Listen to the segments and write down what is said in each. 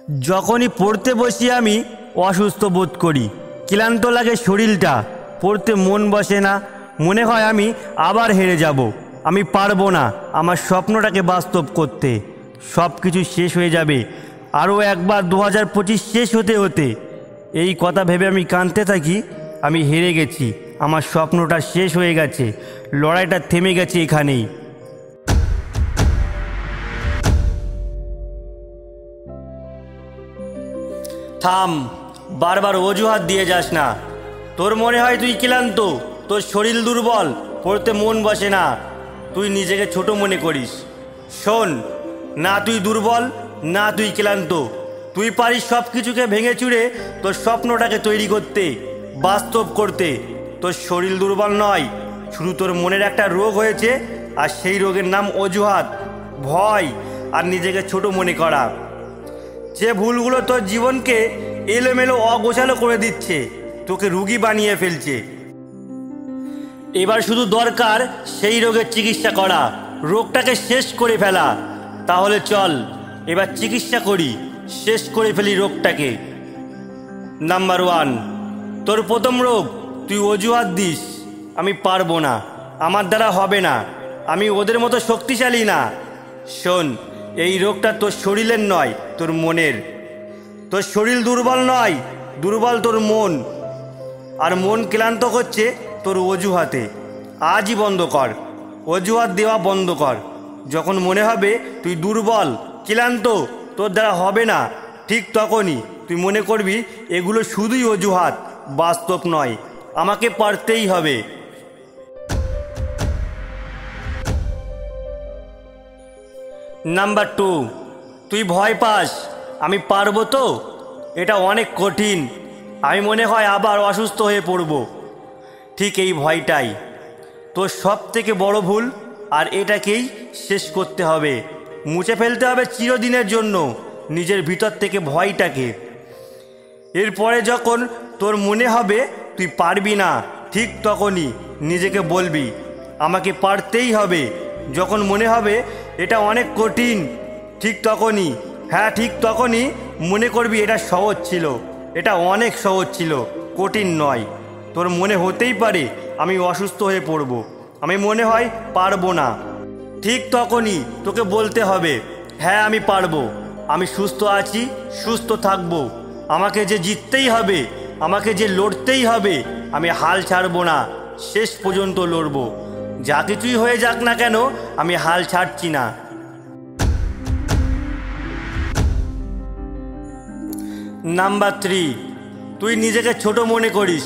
যখনই পড়তে বসি আমি অসুস্থ বোধ করি, ক্লান্ত লাগে শরীরটা, পড়তে মন বসে না, মনে হয় আমি আবার হেরে যাব, আমি পারবো না আমার স্বপ্নটাকে বাস্তব করতে। সব কিছু শেষ হয়ে যাবে আরও একবার 2025 শেষ হতে হতে। এই কথা ভেবে আমি কাঁদতে থাকি, আমি হেরে গেছি, আমার স্বপ্নটা শেষ হয়ে গেছে, লড়াইটা থেমে গেছে এখানেই। থাম, বারবার অজুহাত দিয়ে যাস না। তোর মনে হয় তুই ক্লান্ত, তোর শরীর দুর্বল, পড়তে মন বসে না, তুই নিজেকে ছোট মনে করিস। শোন, না তুই দুর্বল, না তুই ক্লান্ত, তুই পারিস সব কিছুকে ভেঙে চুরে তোর স্বপ্নটাকে তৈরি করতে, বাস্তব করতে। তোর শরীর দুর্বল নয়, শুধু তোর মনের একটা রোগ হয়েছে, আর সেই রোগের নাম অজুহাত, ভয় আর নিজেকে ছোট মনে করা। যে ভুলগুলো তোর জীবনকে এলোমেলো অগোছালো করে দিচ্ছে, তোকে রুগী বানিয়ে ফেলছে। এবার শুধু দরকার সেই রোগের চিকিৎসা করা, রোগটাকে শেষ করে ফেলা। তাহলে চল এবার চিকিৎসা করি, শেষ করে ফেলি রোগটাকে। নাম্বার 1, তোর প্রথম রোগ, তুই অজুহাত দিস। আমি পারবো না, আমার দ্বারা হবে না, আমি ওদের মতো শক্তিশালী না। শোন, এই রোগটা তোর শরীরের নয়, তোর মনের। তোর শরীর দুর্বল নয়, দুর্বল তোর মন। আর মন ক্লান্ত হচ্ছে তোর অজুহাতে। আজই বন্ধ কর, অজুহাত দেওয়া বন্ধ কর। যখন মনে হবে তুই দুর্বল, ক্লান্ত, তোর দ্বারা হবে না, ঠিক তখনই তুই মনে করবি এগুলো শুধুই অজুহাত, বাস্তব নয়, আমাকে পারতেই হবে। নাম্বার 2, তুই ভয় পাস, আমি পারবো তো, এটা অনেক কঠিন, আমি মনে হয় আবার অসুস্থ হয়ে পড়ব। ঠিক এই ভয়টাই তোর সব থেকে বড় ভুল, আর এটাকেই শেষ করতে হবে, মুছে ফেলতে হবে চিরদিনের জন্য নিজের ভিতর থেকে ভয়টাকে। এরপরে যখন তোর মনে হবে তুই পারবি না, ঠিক তখনই নিজেকে বলবি আমাকে পারতেই হবে। যখন মনে হবে এটা অনেক কঠিন, ঠিক তখনই, হ্যাঁ ঠিক তখনই মনে করবি এটা সহজ ছিল, এটা অনেক সহজ ছিল, কঠিন নয়। তোর মনে হতেই পারে আমি অসুস্থ হয়ে পড়ব, আমি মনে হয় পারবো না। ঠিক তখনই তোকে বলতে হবে হ্যাঁ আমি পারবো, আমি সুস্থ আছি, সুস্থ থাকবো, আমাকে যে জিততেই হবে, আমাকে যে লড়তেই হবে, আমি হাল ছাড়বো না, শেষ পর্যন্ত লড়বো, যা কিছুই হয়ে যাক না কেন আমি হাল ছাড়ছি না। নাম্বার 3, তুই নিজেকে ছোট মনে করিস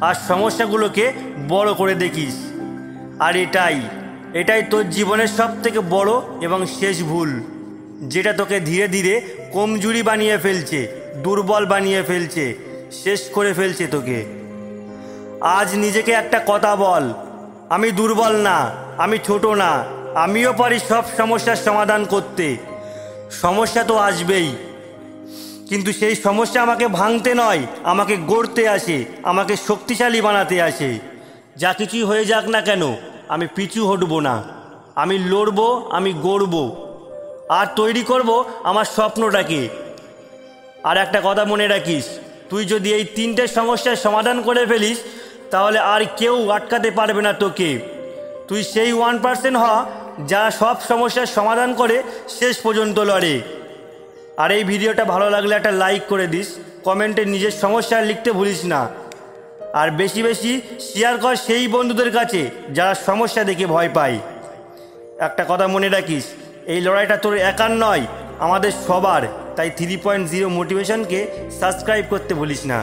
আর সমস্যাগুলোকে বড় করে দেখিস। আর এটাই তোর জীবনের সব থেকে বড় এবং শেষ ভুল, যেটা তোকে ধীরে ধীরে কমজোরি বানিয়ে ফেলছে, দুর্বল বানিয়ে ফেলছে, শেষ করে ফেলছে তোকে। আজ নিজেকে একটা কথা বল, আমি দুর্বল না, আমি ছোট না, আমিও পারি সব সমস্যার সমাধান করতে। সমস্যা তো আসবেই, কিন্তু সেই সমস্যা আমাকে ভাঙতে নয়, আমাকে গড়তে আসে, আমাকে শক্তিশালী বানাতে আসে। যা কিছুই হয়ে যাক না কেন আমি পিছু হটবো না, আমি লড়বো, আমি গড়বো, আর তৈরি করব আমার স্বপ্নটাকে। আর একটা কথা মনে রাখিস, তুই যদি এই 3টে সমস্যার সমাধান করে ফেলিস, তাহলে আর কেউ আটকাতে পারবে না তোকে। তুই সেই 1% হ যা সব সমস্যার সমাধান করে শেষ পর্যন্ত লড়ে। আর এই ভিডিওটা ভালো লাগলে একটা লাইক করে দিস, কমেন্টে নিজের সমস্যা লিখতে ভুলিস না, আর বেশি বেশি শেয়ার কর সেই বন্ধুদের কাছে যারা সমস্যা দেখে ভয় পায়। একটা কথা মনে রাখিস, এই লড়াইটা তোর একার নয়, আমাদের সবার। তাই 3.0 মোটিভেশনকে সাবস্ক্রাইব করতে ভুলিস না।